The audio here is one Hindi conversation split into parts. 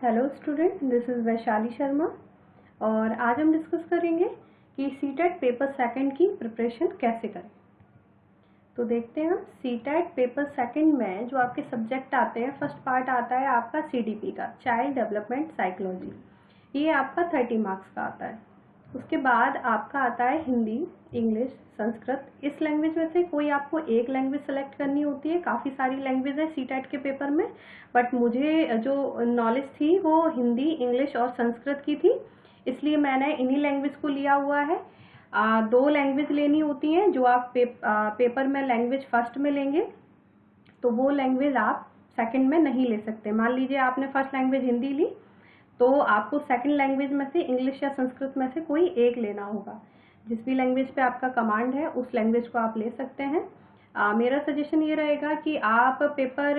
Hello student, this is Vaishali Sharma और आज हम डिस्कस करेंगे कि सीटेट पेपर सेकंड की प्रिपरेशन कैसे करें। तो देखते हैं हम सीटेट पेपर सेकंड में जो आपके सब्जेक्ट आते हैं, फर्स्ट पार्ट आता है आपका सीडीपी का, चाइल्ड डेवलपमेंट साइकोलॉजी। ये आपका 30 मार्क्स का आता है। उसके बाद आपका आता है हिंदी, इंग्लिश, संस्कृत। इस लैंग्वेज में से कोई आपको एक लैंग्वेज सेलेक्ट करनी होती है। काफ़ी सारी लैंग्वेज है सीटेट के पेपर में, बट मुझे जो नॉलेज थी वो हिंदी, इंग्लिश और संस्कृत की थी, इसलिए मैंने इन्हीं लैंग्वेज को लिया हुआ है। 2 लैंग्वेज लेनी होती हैं। जो आप पेपर में लैंग्वेज फर्स्ट में लेंगे तो वो लैंग्वेज आप सेकंड में नहीं ले सकते। मान लीजिए आपने फर्स्ट लैंग्वेज हिंदी ली तो आपको सेकंड लैंग्वेज में से इंग्लिश या संस्कृत में से कोई एक लेना होगा। जिस भी लैंग्वेज पे आपका कमांड है उस लैंग्वेज को आप ले सकते हैं। मेरा सजेशन ये रहेगा कि आप पेपर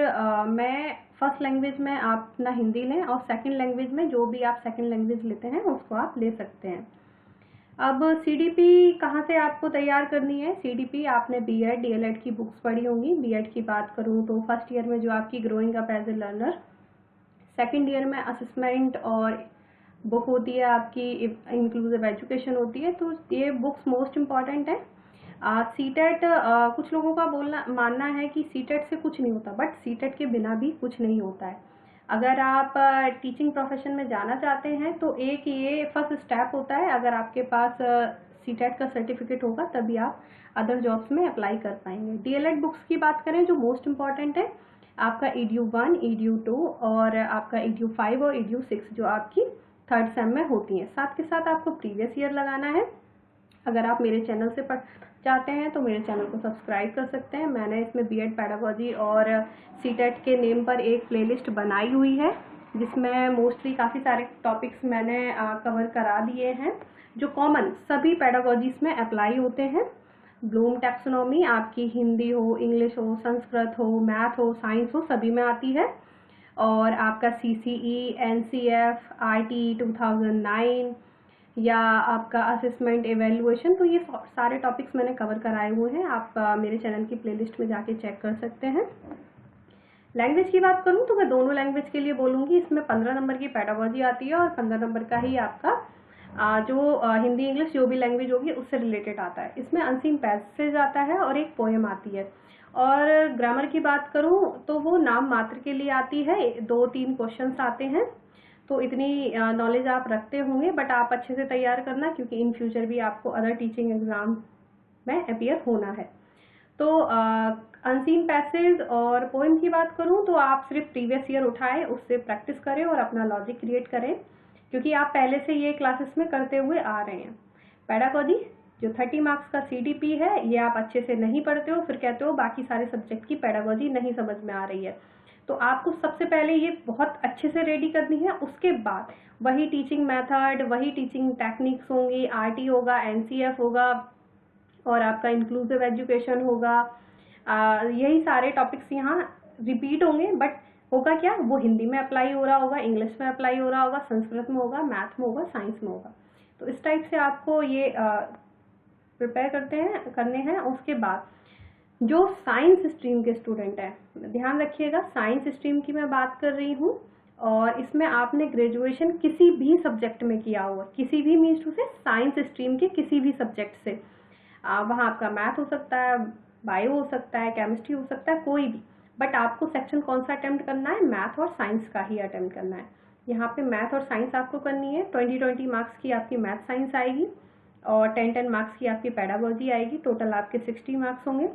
में फर्स्ट लैंग्वेज में आप अपना हिंदी लें और सेकंड लैंग्वेज में जो भी आप सेकंड लैंग्वेज लेते हैं उसको आप ले सकते हैं। अब सीडीपी कहाँ से आपको तैयार करनी है? सीडीपी आपने बीएड, डीएलएड की बुक्स पढ़ी होंगी। बीएड की बात करूँ तो फर्स्ट ईयर में जो आपकी growing up as a learner, second year में असेसमेंट और बुक होती है आपकी, इंक्लूसिव एजुकेशन होती है। तो ये बुक्स मोस्ट इम्पॉर्टेंट है। सीटेट, कुछ लोगों का मानना है कि सीटेट से कुछ नहीं होता, बट सीटेट के बिना भी कुछ नहीं होता है। अगर आप टीचिंग प्रोफेशन में जाना चाहते हैं तो एक ये फर्स्ट स्टेप होता है। अगर आपके पास सीटेट का सर्टिफिकेट होगा तभी आप अदर जॉब्स में अप्लाई कर पाएंगे। डीएलएड बुक्स की बात करें जो मोस्ट इम्पॉर्टेंट है, आपका EDU1, EDU2 और आपका EDU5 और EDU6 जो आपकी थर्ड सेम में होती हैं। साथ के साथ आपको प्रीवियस ईयर लगाना है। अगर आप मेरे चैनल से पढ़ चाहते हैं तो मेरे चैनल को सब्सक्राइब कर सकते हैं। मैंने इसमें बीएड पेडागोजी और सीटेट के नेम पर एक प्लेलिस्ट बनाई हुई है जिसमें मोस्टली काफ़ी सारे टॉपिक्स मैंने कवर करा दिए हैं जो कॉमन सभी पेडागोजीज में अप्लाई होते हैं। ब्लूम टैक्सोनॉमी आपकी हिंदी हो, इंग्लिश हो, संस्कृत हो, मैथ हो, साइंस हो, सभी में आती है। और आपका CCE, NCF, RTE 2009 या आपका असेसमेंट एवेल्युएशन, तो ये सारे टॉपिक्स मैंने कवर कराए हुए हैं। आप मेरे चैनल की प्लेलिस्ट में जाके चेक कर सकते हैं। लैंग्वेज की बात करूँ तो मैं दोनों लैंग्वेज के लिए बोलूँगी। इसमें 15 नंबर की पेडागोजी आती है और 15 नंबर का ही आपका जो हिंदी, इंग्लिश जो भी लैंग्वेज होगी उससे रिलेटेड आता है। इसमें अनसीन पैसेज आता है और एक पोएम आती है। और ग्रामर की बात करूँ तो वो नाम मात्र के लिए आती है, 2-3 क्वेश्चंस आते हैं। तो इतनी नॉलेज आप रखते होंगे, बट आप अच्छे से तैयार करना क्योंकि इन फ्यूचर भी आपको अदर टीचिंग एग्जाम में अपीयर होना है। तो अनसीन पैसेज और पोएम की बात करूँ तो आप सिर्फ प्रीवियस ईयर उठाएं, उससे प्रैक्टिस करें और अपना लॉजिक क्रिएट करें क्योंकि आप पहले से ये क्लासेस में करते हुए आ रहे हैं। पेडागोजी जो 30 मार्क्स का सीडीपी है, ये आप अच्छे से नहीं पढ़ते हो, फिर कहते हो बाकी सारे सब्जेक्ट की पेडागोजी नहीं समझ में आ रही है। तो आपको सबसे पहले ये बहुत अच्छे से रेडी करनी है। उसके बाद वही टीचिंग मेथड, वही टीचिंग टेक्निक्स होंगी, आरटी होगा, एनसीएफ होगा और आपका इंक्लूसिव एजुकेशन होगा। यही सारे टॉपिक्स यहाँ रिपीट होंगे, बट होगा क्या, वो हिंदी में अप्लाई हो रहा होगा, इंग्लिश में अप्लाई हो रहा होगा, संस्कृत में होगा, मैथ में होगा, साइंस में होगा। तो इस टाइप से आपको ये प्रिपेयर करने हैं। उसके बाद जो साइंस स्ट्रीम के स्टूडेंट हैं, ध्यान रखिएगा साइंस स्ट्रीम की मैं बात कर रही हूँ और इसमें आपने ग्रेजुएशन किसी भी सब्जेक्ट में किया हुआ, किसी भी मीन्स टू से साइंस स्ट्रीम के किसी भी सब्जेक्ट से, वहाँ आपका मैथ हो सकता है, बायो हो सकता है, केमिस्ट्री हो सकता है, कोई भी, बट आपको सेक्शन कौन सा अटेम्प्ट करना है? मैथ और साइंस का ही अटेम्प्ट करना है। यहाँ पे मैथ और साइंस आपको करनी है। 20 मार्क्स की आपकी मैथ साइंस आएगी और 10 मार्क्स की आपकी पेडागोजी आएगी। टोटल आपके 60 मार्क्स होंगे।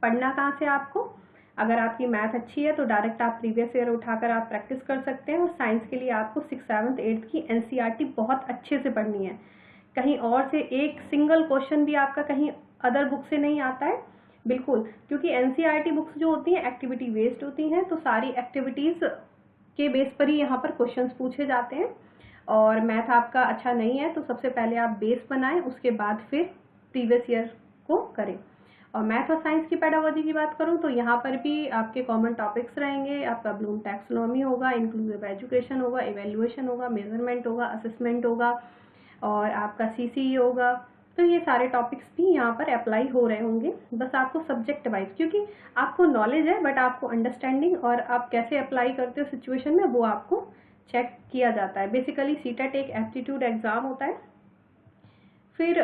पढ़ना कहाँ से आपको? अगर आपकी मैथ अच्छी है तो डायरेक्ट आप प्रीवियस ईयर उठाकर आप प्रैक्टिस कर सकते हैं और साइंस के लिए आपको 6th, 7th, 8th की NCERT बहुत अच्छे से पढ़नी है। कहीं और से एक सिंगल क्वेश्चन भी आपका कहीं अदर बुक से नहीं आता है, बिल्कुल, क्योंकि NCERT बुक्स जो होती हैं एक्टिविटी बेस्ड होती हैं, तो सारी एक्टिविटीज के बेस पर ही यहाँ पर क्वेश्चंस पूछे जाते हैं। और मैथ आपका अच्छा नहीं है तो सबसे पहले आप बेस बनाएं, उसके बाद फिर प्रीवियस ईयर को करें। और मैथ और साइंस की पेडागोजी की बात करूँ तो यहाँ पर भी आपके कॉमन टॉपिक्स रहेंगे। आपका ब्लूम टैक्सोनॉमी होगा, इंक्लूसिव एजुकेशन होगा, इवेल्युएशन होगा, मेजरमेंट होगा, असेसमेंट होगा और आपका CCE होगा। तो ये सारे टॉपिक्स भी यहाँ पर अप्लाई हो रहे होंगे। बस आपको सब्जेक्ट वाइज, क्योंकि आपको नॉलेज है बट आपको अंडरस्टैंडिंग और आप कैसे अप्लाई करते हो सिचुएशन में वो आपको चेक किया जाता है। बेसिकली सीटेट एक एप्टीट्यूड एग्ज़ाम होता है। फिर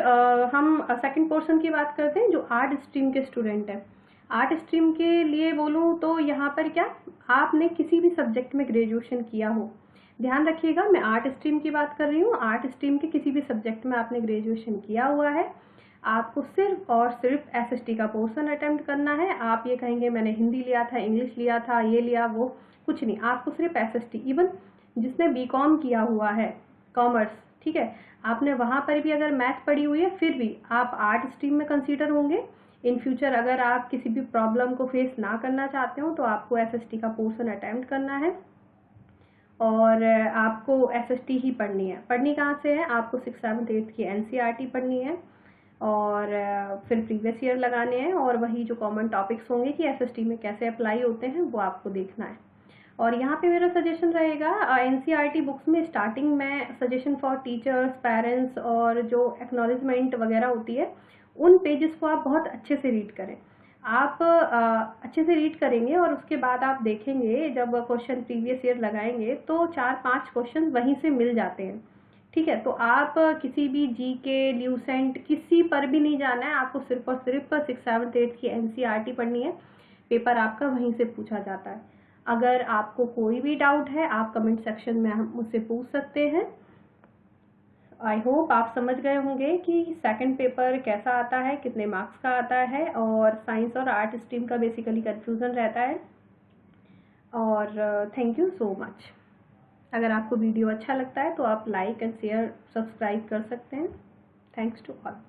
हम सेकंड पोर्शन की बात करते हैं, जो आर्ट स्ट्रीम के स्टूडेंट हैं। आर्ट स्ट्रीम के लिए बोलूँ तो यहाँ पर क्या, आपने किसी भी सब्जेक्ट में ग्रेजुएशन किया हो, ध्यान रखिएगा मैं आर्ट स्ट्रीम की बात कर रही हूँ, आर्ट स्ट्रीम के किसी भी सब्जेक्ट में आपने ग्रेजुएशन किया हुआ है, आपको सिर्फ और सिर्फ एसएसटी का पोर्शन अटेम्प्ट करना है। आप ये कहेंगे मैंने हिंदी लिया था, इंग्लिश लिया था, ये लिया वो, कुछ नहीं, आपको सिर्फ एसएसटी। इवन जिसने बीकॉम किया हुआ है, कॉमर्स, ठीक है, आपने वहाँ पर भी अगर मैथ पढ़ी हुई है, फिर भी आप आर्ट स्ट्रीम में कंसीडर होंगे। इन फ्यूचर अगर आप किसी भी प्रॉब्लम को फेस ना करना चाहते हो तो आपको एसएसटी का पोर्शन अटेम्प्ट करना है, और आपको एसएसटी ही पढ़नी है। पढ़नी कहाँ से है, आपको 6th 7th 8th की एनसीईआरटी पढ़नी है, और फिर प्रीवियस ईयर लगाने हैं, और वही जो कॉमन टॉपिक्स होंगे कि एसएसटी में कैसे अप्लाई होते हैं वो आपको देखना है। और यहाँ पे मेरा सजेशन रहेगा, एनसीईआरटी बुक्स में स्टार्टिंग में सजेशन फॉर टीचर्स, पेरेंट्स और जो एक्नॉलेजमेंट वगैरह होती है, उन पेजेस को आप बहुत अच्छे से रीड करें। आप अच्छे से रीड करेंगे और उसके बाद आप देखेंगे जब क्वेश्चन प्रीवियस ईयर लगाएंगे तो 4-5 क्वेश्चन वहीं से मिल जाते हैं, ठीक है। तो आप किसी भी जीके, ल्यूसेंट, किसी पर भी नहीं जाना है, आपको सिर्फ और सिर्फ 6th 7th 8th की एनसीईआरटी पढ़नी है। पेपर आपका वहीं से पूछा जाता है। अगर आपको कोई भी डाउट है आप कमेंट सेक्शन में मुझसे पूछ सकते हैं। आई होप आप समझ गए होंगे कि सेकंड पेपर कैसा आता है, कितने मार्क्स का आता है, और साइंस और आर्ट स्ट्रीम का बेसिकली कन्फ्यूज़न रहता है। और थैंक यू सो मच। अगर आपको वीडियो अच्छा लगता है तो आप लाइक एंड शेयर, सब्सक्राइब कर सकते हैं। Thanks to all.